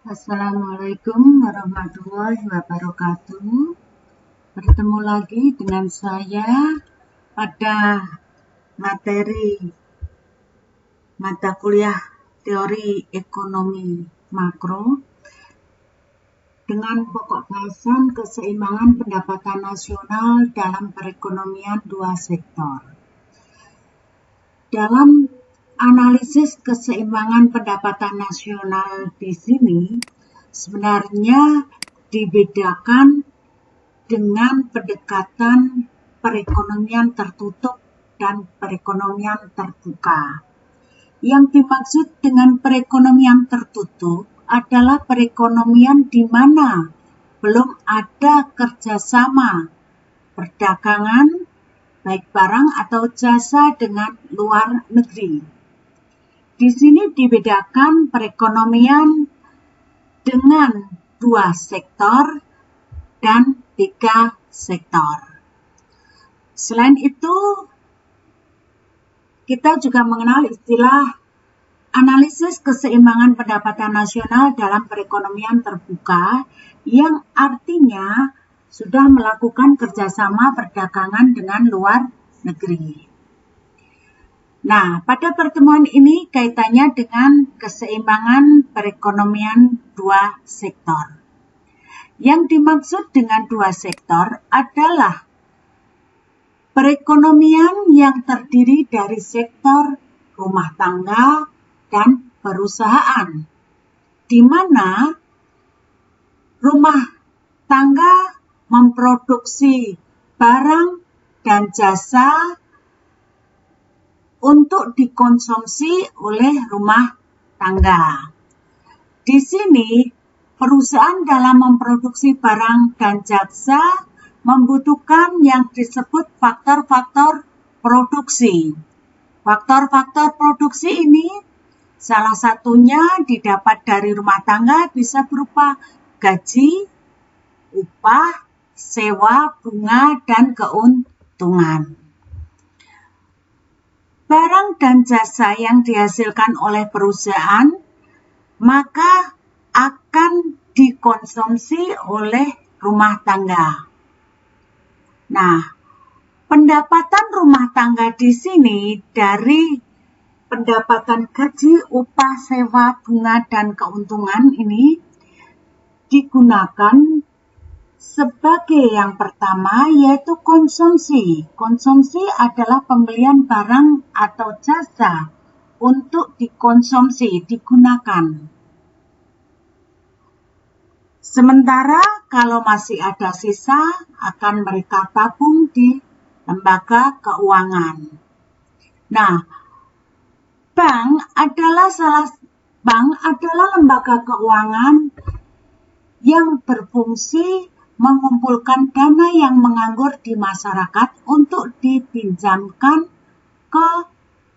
Assalamualaikum warahmatullahi wabarakatuh. Bertemu lagi dengan saya pada materi mata kuliah teori ekonomi makro dengan pokok bahasan keseimbangan pendapatan nasional dalam perekonomian dua sektor. Dalam analisis keseimbangan pendapatan nasional di sini sebenarnya dibedakan dengan pendekatan perekonomian tertutup dan perekonomian terbuka. Yang dimaksud dengan perekonomian tertutup adalah perekonomian di mana belum ada kerjasama perdagangan baik barang atau jasa dengan luar negeri. Di sini dibedakan perekonomian dengan dua sektor dan tiga sektor. Selain itu, kita juga mengenal istilah analisis keseimbangan pendapatan nasional dalam perekonomian terbuka yang artinya sudah melakukan kerjasama perdagangan dengan luar negeri. Nah, pada pertemuan ini kaitannya dengan keseimbangan perekonomian dua sektor. Yang dimaksud dengan dua sektor adalah perekonomian yang terdiri dari sektor rumah tangga dan perusahaan, di mana rumah tangga memproduksi barang dan jasa untuk dikonsumsi oleh rumah tangga. Di sini, perusahaan dalam memproduksi barang dan jasa membutuhkan yang disebut faktor-faktor produksi. Faktor-faktor produksi ini salah satunya didapat dari rumah tangga bisa berupa gaji, upah, sewa, bunga, dan keuntungan. Barang dan jasa yang dihasilkan oleh perusahaan maka akan dikonsumsi oleh rumah tangga. Nah, pendapatan rumah tangga di sini dari pendapatan gaji, upah, sewa, bunga, dan keuntungan ini digunakan sebagai yang pertama yaitu konsumsi. Konsumsi adalah pembelian barang atau jasa untuk dikonsumsi, digunakan. Sementara kalau masih ada sisa akan mereka tabung di lembaga keuangan. Nah, bank adalah lembaga keuangan yang berfungsi mengumpulkan dana yang menganggur di masyarakat untuk dipinjamkan ke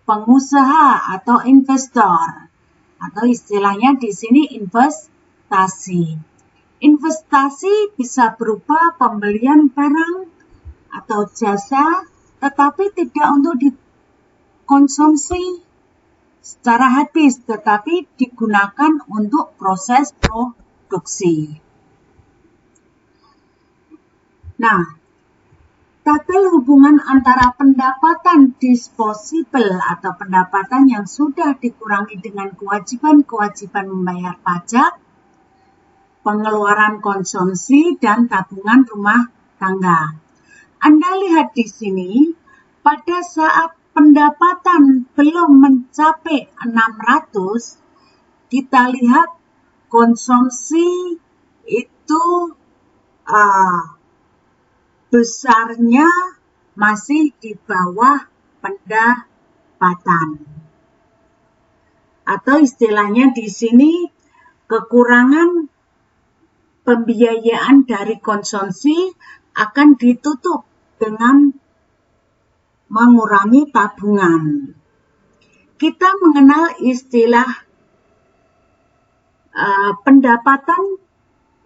pengusaha atau investor, atau istilahnya di sini investasi. Investasi bisa berupa pembelian barang atau jasa, tetapi tidak untuk dikonsumsi secara habis, tetapi digunakan untuk proses produksi. Nah, tabel hubungan antara pendapatan disposable atau pendapatan yang sudah dikurangi dengan kewajiban-kewajiban membayar pajak, pengeluaran konsumsi, dan tabungan rumah tangga. Anda lihat di sini, pada saat pendapatan belum mencapai 600, kita lihat konsumsi itu besarnya masih di bawah pendapatan. Atau istilahnya di sini kekurangan pembiayaan dari konsumsi akan ditutup dengan mengurangi tabungan. Kita mengenal istilah pendapatan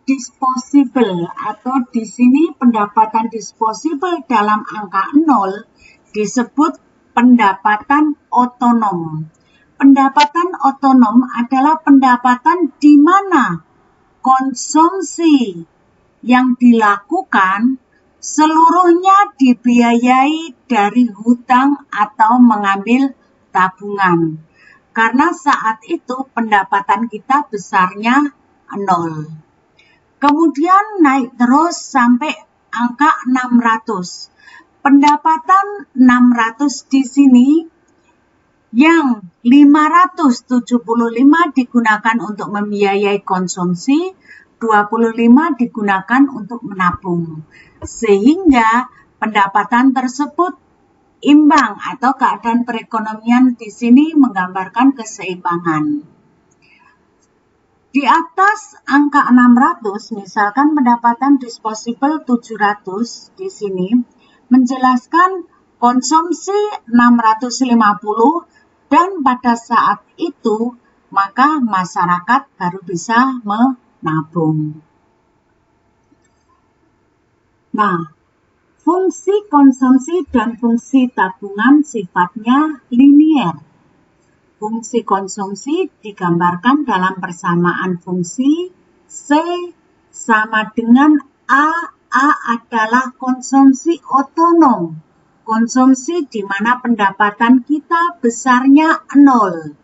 disposable, atau di sini pendapatan disposable dalam angka 0 disebut pendapatan otonom. Pendapatan otonom adalah pendapatan di mana konsumsi yang dilakukan seluruhnya dibiayai dari hutang atau mengambil tabungan. Karena saat itu pendapatan kita besarnya 0. Kemudian naik terus sampai angka 600. Pendapatan 600 di sini yang 575 digunakan untuk membiayai konsumsi, 25 digunakan untuk menabung. Sehingga pendapatan tersebut imbang atau keadaan perekonomian di sini menggambarkan keseimbangan. Di atas angka 600, misalkan pendapatan disposable 700 di sini, menjelaskan konsumsi 650 dan pada saat itu maka masyarakat baru bisa menabung. Nah, fungsi konsumsi dan fungsi tabungan sifatnya linier. Fungsi konsumsi digambarkan dalam persamaan fungsi C sama dengan A. A adalah konsumsi otonom. Konsumsi di mana pendapatan kita besarnya 0.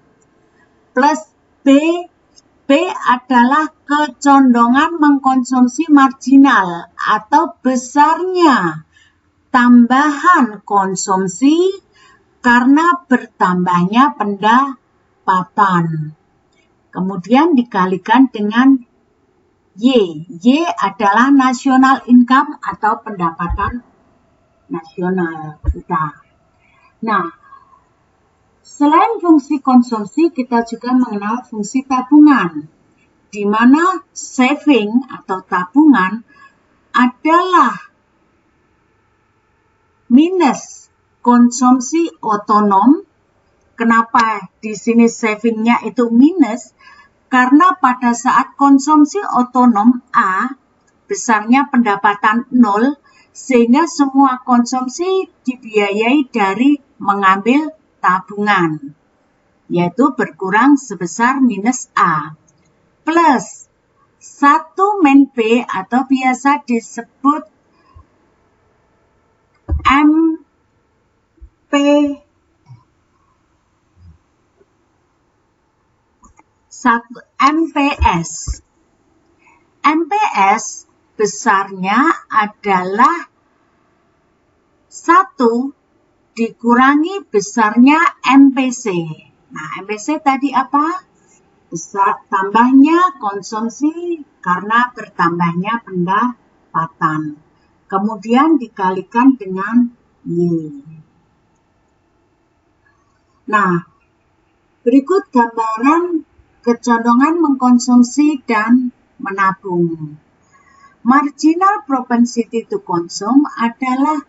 Plus B. B adalah kecondongan mengkonsumsi marginal atau besarnya tambahan konsumsi karena bertambahnya pendapatan. Kemudian dikalikan dengan Y. Y adalah national income atau pendapatan nasional kita. Nah, selain fungsi konsumsi, kita juga mengenal fungsi tabungan, di mana saving atau tabungan adalah minus konsumsi otonom. Kenapa di sini savingnya itu minus? Karena pada saat konsumsi otonom A, besarnya pendapatan 0, sehingga semua konsumsi dibiayai dari mengambil tabungan, yaitu berkurang sebesar minus A. Plus 1 min B atau biasa disebut MPS. MPS besarnya adalah 1 dikurangi besarnya MPC. Nah, MPC tadi apa? Besar tambahnya konsumsi karena bertambahnya pendapatan. Kemudian dikalikan dengan Y. Nah, berikut gambaran kecondongan mengkonsumsi dan menabung. Marginal propensity to consume adalah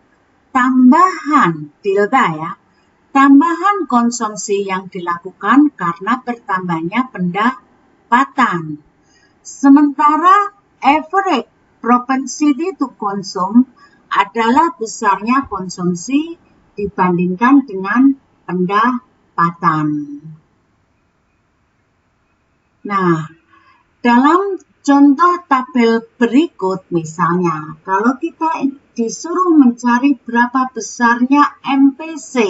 tambahan delta ya, tambahan konsumsi yang dilakukan karena bertambahnya pendapatan. Sementara average propensity to consume adalah besarnya konsumsi dibandingkan dengan pendapatan. Nah, dalam contoh tabel berikut misalnya, kalau kita disuruh mencari berapa besarnya MPC,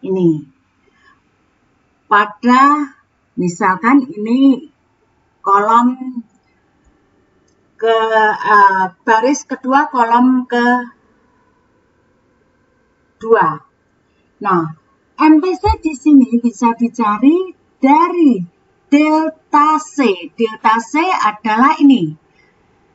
ini pada misalkan ini kolom ke baris kedua, kolom ke 2. Nah, MPC di sini bisa dicari dari delta C. Delta C adalah ini,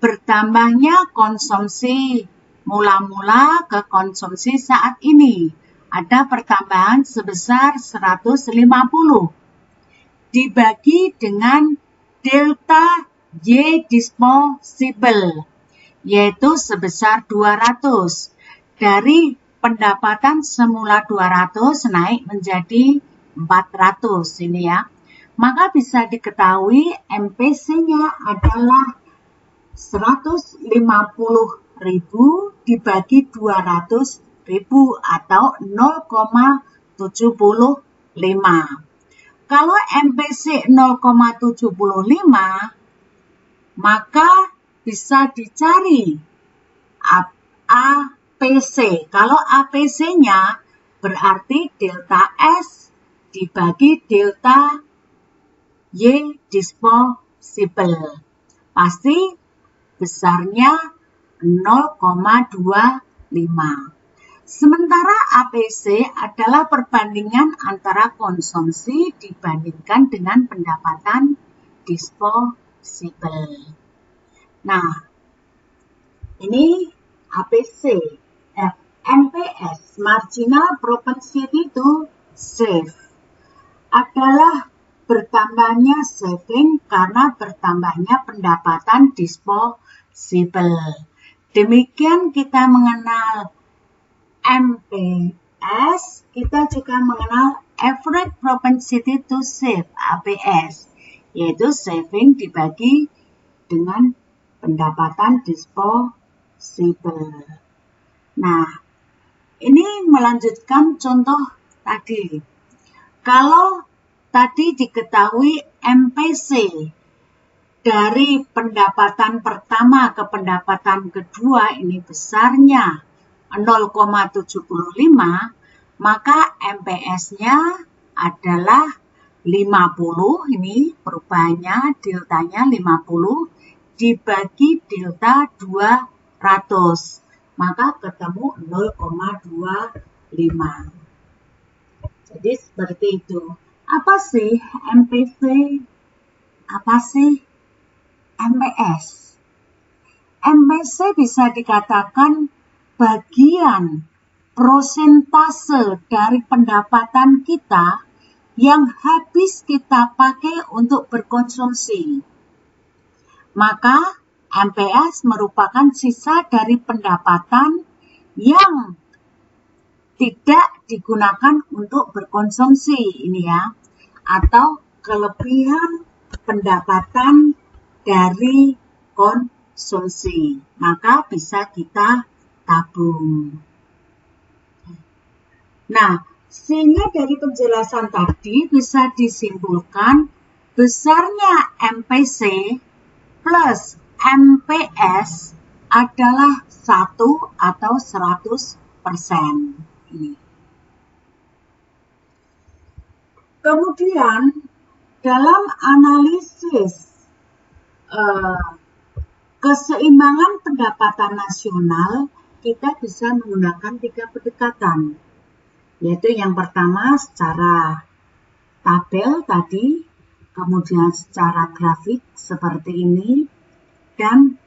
bertambahnya konsumsi mula-mula ke konsumsi saat ini. Ada pertambahan sebesar 150. Dibagi dengan delta Y disposable, yaitu sebesar 200. Dari pendapatan semula 200 naik menjadi 400 ini ya. Maka bisa diketahui MPC-nya adalah 150.000 dibagi 200.000 atau 0,75. Kalau MPC 0,75, maka bisa dicari APC. Kalau APC-nya berarti delta S dibagi delta Y disposable. Pasti besarnya 0,25. Sementara APC adalah perbandingan antara konsumsi dibandingkan dengan pendapatan disposable. Nah, ini APC, MPS, Marginal Propensity to Save, adalah bertambahnya saving karena bertambahnya pendapatan disposable. Demikian kita mengenal MPS, kita juga mengenal Average Propensity to Save, APS, yaitu saving dibagi dengan pendapatan disposable. Nah, ini melanjutkan contoh tadi. Kalau tadi diketahui MPC dari pendapatan pertama ke pendapatan kedua ini besarnya 0,75, maka MPS-nya adalah 50, ini perubahannya deltanya 50 dibagi delta 200, maka ketemu 0,25. Jadi seperti itu. Apa sih MPC? Apa sih MPS? MPC bisa dikatakan bagian prosentase dari pendapatan kita yang habis kita pakai untuk berkonsumsi. Maka MPS merupakan sisa dari pendapatan yang tidak digunakan untuk berkonsumsi ini ya, atau kelebihan pendapatan dari konsumsi. Maka bisa kita tabung. Nah, sehingga dari penjelasan tadi bisa disimpulkan besarnya MPC plus MPS adalah 1 atau 100%. Ini. Kemudian dalam analisis keseimbangan pendapatan nasional, kita bisa menggunakan 3 pendekatan, yaitu yang pertama secara tabel tadi, kemudian secara grafik seperti ini, dan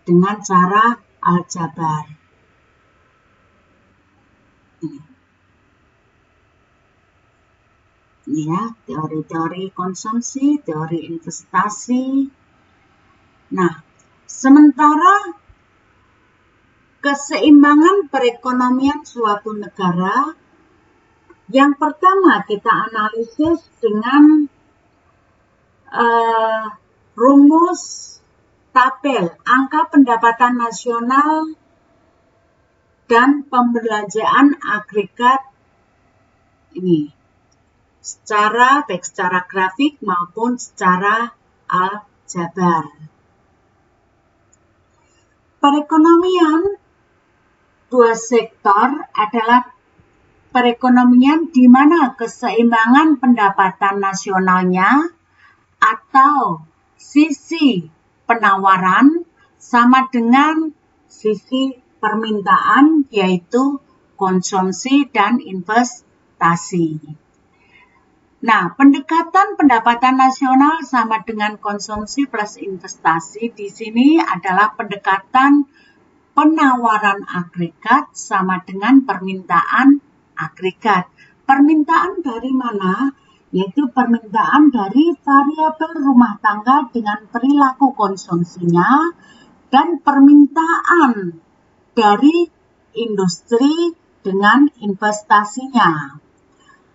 dengan cara aljabar. Ini ya, teori-teori konsumsi, teori investasi. Nah, sementara keseimbangan perekonomian suatu negara, yang pertama kita analisis dengan rumus tabel angka pendapatan nasional dan pembelanjaan agregat ini, baik secara grafik maupun secara aljabar. Perekonomian dua sektor adalah perekonomian di mana keseimbangan pendapatan nasionalnya atau sisi penawaran sama dengan sisi permintaan, yaitu konsumsi dan investasi. Nah, pendekatan pendapatan nasional sama dengan konsumsi plus investasi di sini adalah pendekatan penawaran agregat sama dengan permintaan agregat. Permintaan dari mana? Yaitu permintaan dari variabel rumah tangga dengan perilaku konsumsinya dan permintaan dari industri dengan investasinya.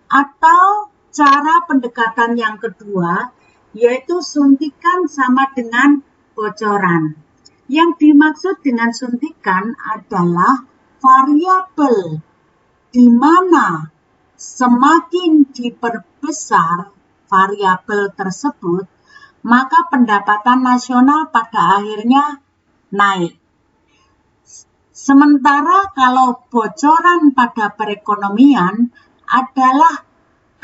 Atau cara pendekatan yang kedua, yaitu suntikan sama dengan bocoran. Yang dimaksud dengan suntikan adalah variabel di mana semakin diperbesar variabel tersebut, maka pendapatan nasional pada akhirnya naik. Sementara kalau bocoran pada perekonomian adalah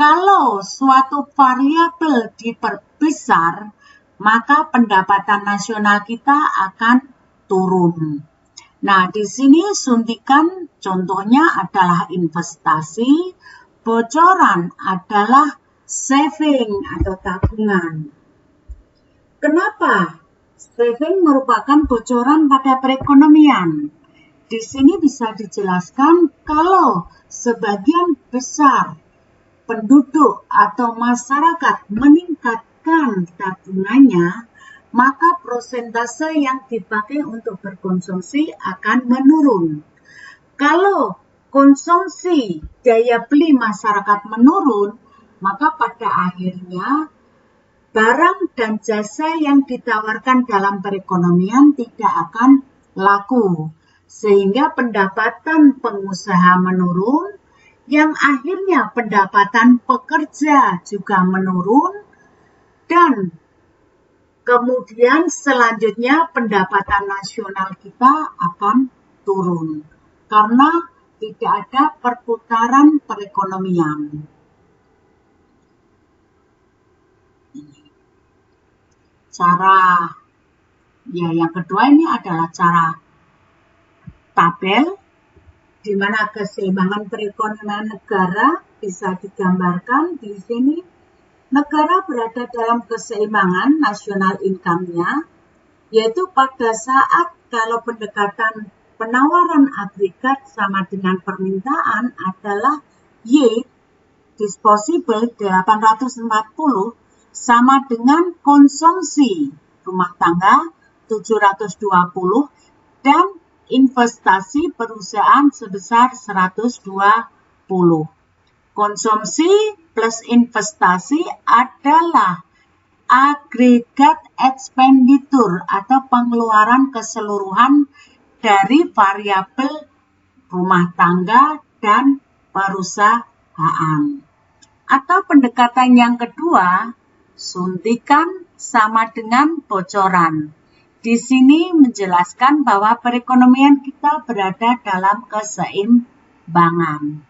kalau suatu variabel diperbesar, maka pendapatan nasional kita akan turun. Nah, di sini suntikan contohnya adalah investasi, bocoran adalah saving atau tabungan. Kenapa? Saving merupakan bocoran pada perekonomian. Di sini bisa dijelaskan kalau sebagian besar penduduk atau masyarakat meningkatkan tabungannya, maka prosentase yang dipakai untuk berkonsumsi akan menurun. Kalau konsumsi daya beli masyarakat menurun, maka pada akhirnya barang dan jasa yang ditawarkan dalam perekonomian tidak akan laku. Sehingga pendapatan pengusaha menurun, yang akhirnya pendapatan pekerja juga menurun, dan kemudian selanjutnya pendapatan nasional kita akan turun karena tidak ada perputaran perekonomian. Yang kedua ini adalah cara tabel di mana keseimbangan perekonomian negara bisa digambarkan di sini. Negara berada dalam keseimbangan nasional income-nya, yaitu pada saat kalau pendekatan penawaran agregat sama dengan permintaan adalah Y disposable 840 sama dengan konsumsi rumah tangga 720 dan investasi perusahaan sebesar 120. Konsumsi plus investasi adalah agregat expenditure atau pengeluaran keseluruhan dari variabel rumah tangga dan perusahaan. Atau pendekatan yang kedua, suntikan sama dengan bocoran. Di sini menjelaskan bahwa perekonomian kita berada dalam keseimbangan.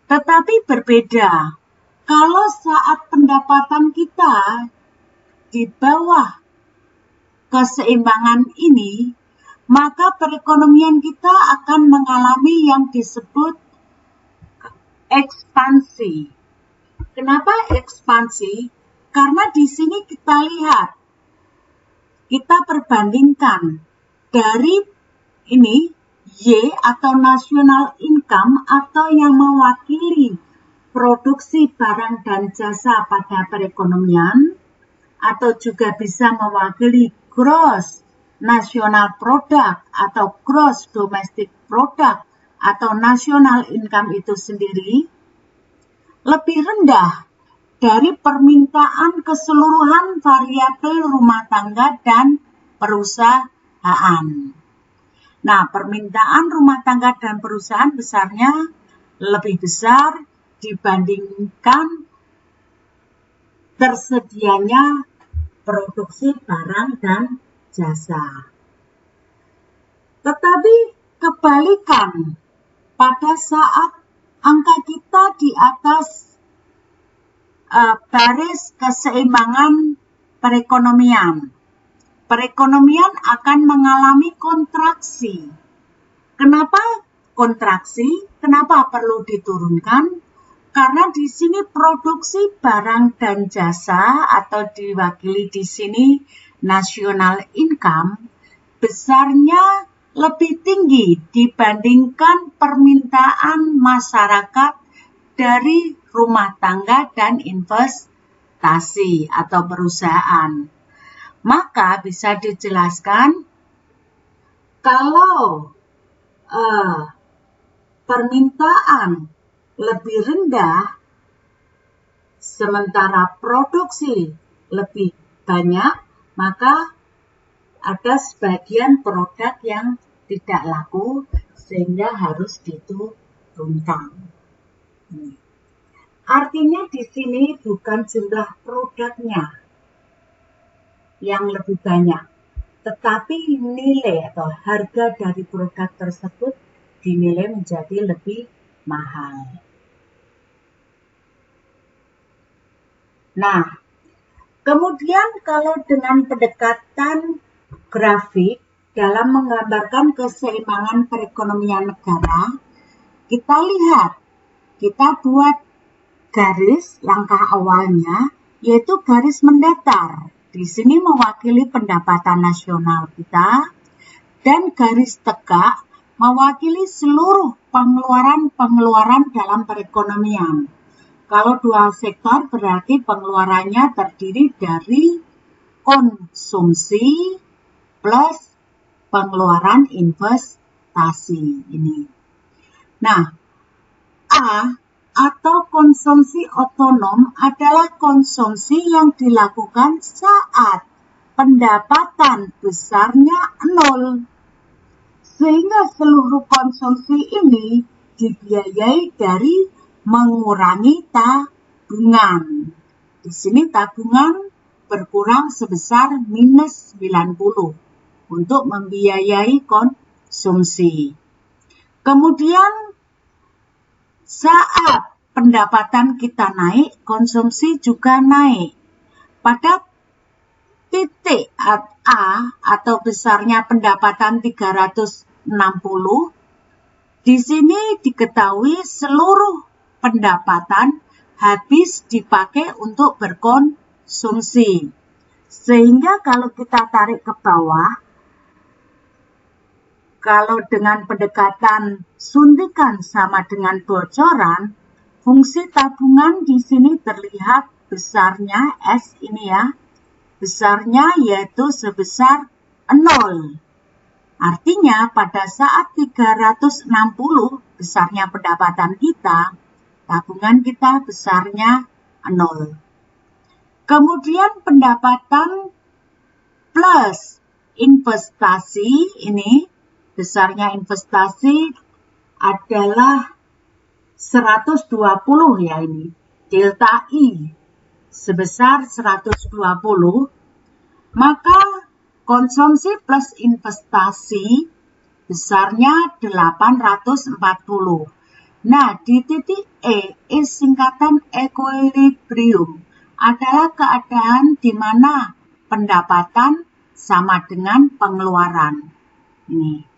Tetapi berbeda, kalau saat pendapatan kita di bawah keseimbangan ini, maka perekonomian kita akan mengalami yang disebut ekspansi. Kenapa ekspansi? Karena di sini kita lihat, kita perbandingkan dari ini Y atau national income atau yang mewakili produksi barang dan jasa pada perekonomian atau juga bisa mewakili gross national product atau gross domestic product atau national income itu sendiri lebih rendah dari permintaan keseluruhan variabel rumah tangga dan perusahaan. Nah, permintaan rumah tangga dan perusahaan besarnya lebih besar dibandingkan tersedianya produksi barang dan jasa. Tetapi kebalikan, pada saat angka kita di atas baris keseimbangan perekonomian akan mengalami kontraksi. Kenapa kontraksi? Kenapa perlu diturunkan? Karena di sini produksi barang dan jasa atau diwakili di sini national income besarnya lebih tinggi dibandingkan permintaan masyarakat dari rumah tangga dan investasi atau perusahaan. Maka bisa dijelaskan kalau permintaan lebih rendah sementara produksi lebih banyak, maka ada sebagian produk yang tidak laku sehingga harus diturunkan. Artinya di sini bukan jumlah produknya, yang lebih banyak, tetapi nilai atau harga dari produk tersebut dinilai menjadi lebih mahal. Nah, kemudian kalau dengan pendekatan grafik dalam menggambarkan keseimbangan perekonomian negara, kita lihat, kita buat garis langkah awalnya, yaitu garis mendatar. Di sini mewakili pendapatan nasional kita, dan garis tegak mewakili seluruh pengeluaran dalam perekonomian. Kalau dual sektor berarti pengeluarannya terdiri dari konsumsi plus pengeluaran investasi ini. Nah, A atau konsumsi otonom adalah konsumsi yang dilakukan saat pendapatan besarnya 0. Sehingga seluruh konsumsi ini dibiayai dari mengurangi tabungan. Di sini tabungan berkurang sebesar minus 90 untuk membiayai konsumsi. Kemudian saat pendapatan kita naik, konsumsi juga naik. Pada titik A atau besarnya pendapatan 360, di sini diketahui seluruh pendapatan habis dipakai untuk berkonsumsi. Sehingga kalau kita tarik ke bawah, kalau dengan pendekatan suntikan sama dengan bocoran, fungsi tabungan di sini terlihat besarnya S ini ya, besarnya yaitu sebesar 0. Artinya pada saat 360 besarnya pendapatan kita, tabungan kita besarnya 0. Kemudian pendapatan plus investasi ini, besarnya investasi adalah 120 ya ini, delta I sebesar 120, maka konsumsi plus investasi besarnya 840. Nah, di titik E singkatan equilibrium adalah keadaan di mana pendapatan sama dengan pengeluaran. Ini.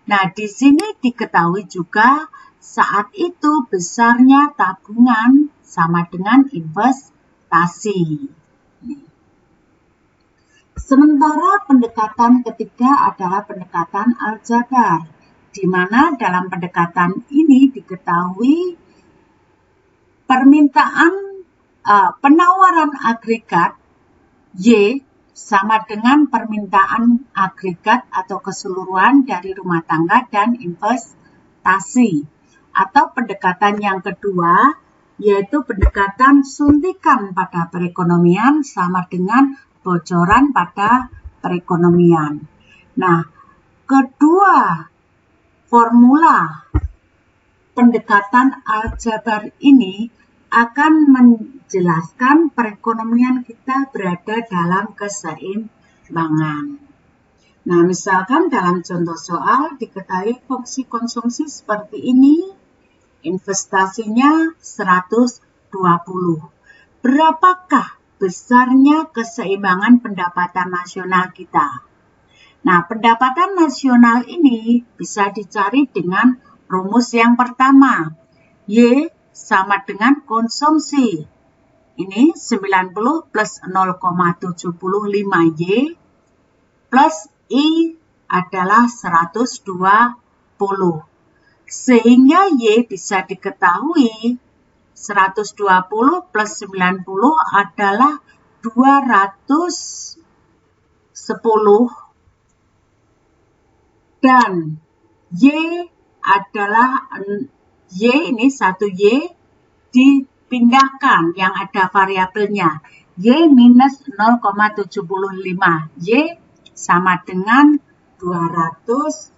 Nah, di sini diketahui juga saat itu besarnya tabungan sama dengan investasi. Sementara pendekatan ketiga adalah pendekatan aljabar, di mana dalam pendekatan ini diketahui permintaan penawaran agregat Y sama dengan permintaan agregat atau keseluruhan dari rumah tangga dan investasi. Atau pendekatan yang kedua, yaitu pendekatan suntikan pada perekonomian sama dengan bocoran pada perekonomian. Nah, kedua formula pendekatan aljabar ini akan menjelaskan perekonomian kita berada dalam keseimbangan. Nah, misalkan dalam contoh soal diketahui fungsi konsumsi seperti ini, investasinya 120. Berapakah besarnya keseimbangan pendapatan nasional kita? Nah, pendapatan nasional ini bisa dicari dengan rumus yang pertama. Y sama dengan konsumsi. Ini 90 plus 0,75 Y plus I adalah 120. Sehingga Y bisa diketahui 120 plus 90 adalah 210 dan Y adalah Y ini 1 Y dipindahkan yang ada variabelnya Y minus 0,75 Y sama dengan 210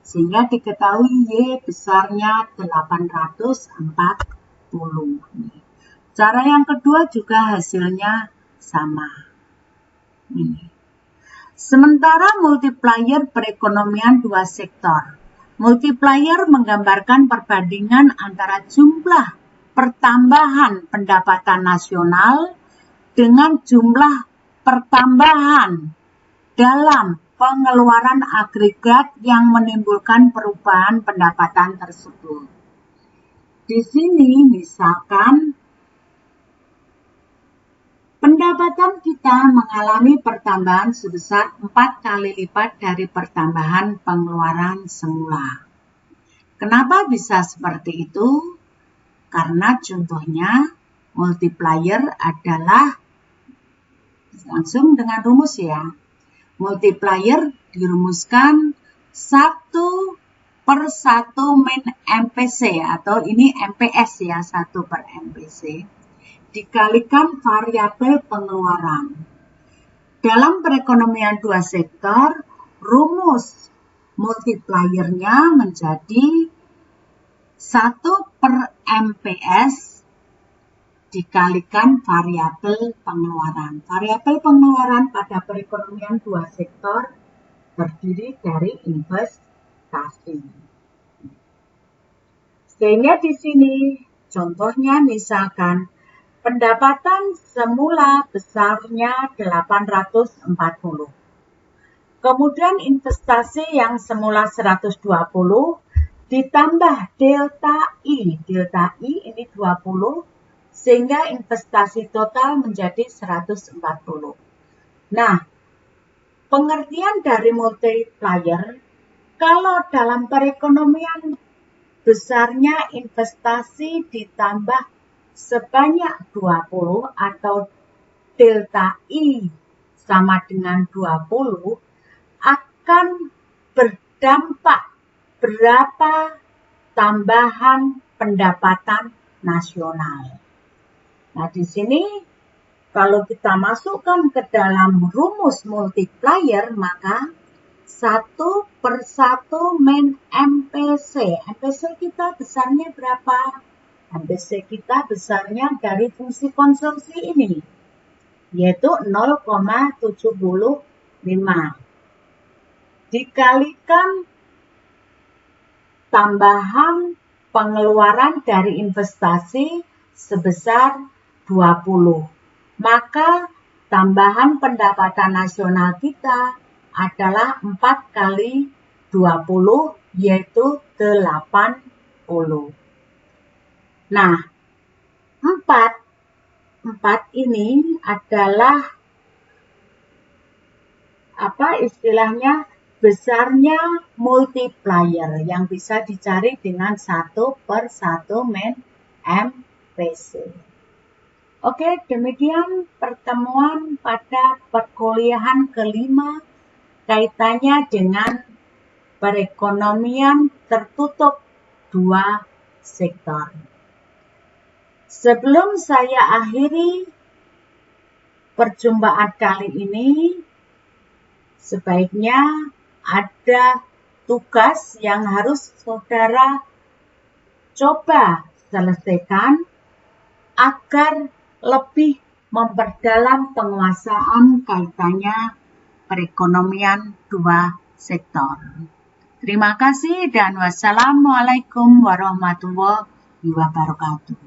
sehingga diketahui Y besarnya 840. Cara yang kedua juga hasilnya sama. Ini. Sementara multiplier perekonomian dua sektor. Multiplier menggambarkan perbandingan antara jumlah pertambahan pendapatan nasional dengan jumlah pertambahan dalam pengeluaran agregat yang menimbulkan perubahan pendapatan tersebut. Di sini misalkan pendapatan kita mengalami pertambahan sebesar 4 kali lipat dari pertambahan pengeluaran semula. Kenapa bisa seperti itu? Karena contohnya multiplier adalah, langsung dengan rumus ya. Multiplier dirumuskan 1 per 1 min MPC, atau ini MPS ya, 1 per MPC. Dikalikan variabel pengeluaran. Dalam perekonomian dua sektor, rumus multipliernya menjadi 1 per MPS dikalikan variabel pengeluaran. Variabel pengeluaran pada perekonomian dua sektor terdiri dari investasi. Sehingga di sini contohnya misalkan pendapatan semula besarnya 840. Kemudian investasi yang semula 120 ditambah delta I. Delta I ini 20 sehingga investasi total menjadi 140. Nah, pengertian dari multiplier, kalau dalam perekonomian besarnya investasi ditambah sebanyak 20 atau delta I sama dengan 20 akan berdampak berapa tambahan pendapatan nasional. Nah, di sini kalau kita masukkan ke dalam rumus multiplier, maka 1 per 1 min MPC. MPC kita besarnya berapa? MPC kita besarnya dari fungsi konsumsi ini, yaitu 0,75. Dikalikan tambahan pengeluaran dari investasi sebesar 20. Maka tambahan pendapatan nasional kita adalah 4 kali 20, yaitu 80. Nah, 4 ini adalah istilahnya besarnya multiplier yang bisa dicari dengan 1 per 1 min MPC. Oke, demikian pertemuan pada perkuliahan kelima kaitannya dengan perekonomian tertutup dua sektor. Sebelum saya akhiri perjumpaan kali ini, sebaiknya ada tugas yang harus saudara coba selesaikan agar lebih memperdalam penguasaan kaitannya perekonomian dua sektor. Terima kasih dan wassalamualaikum warahmatullahi wabarakatuh.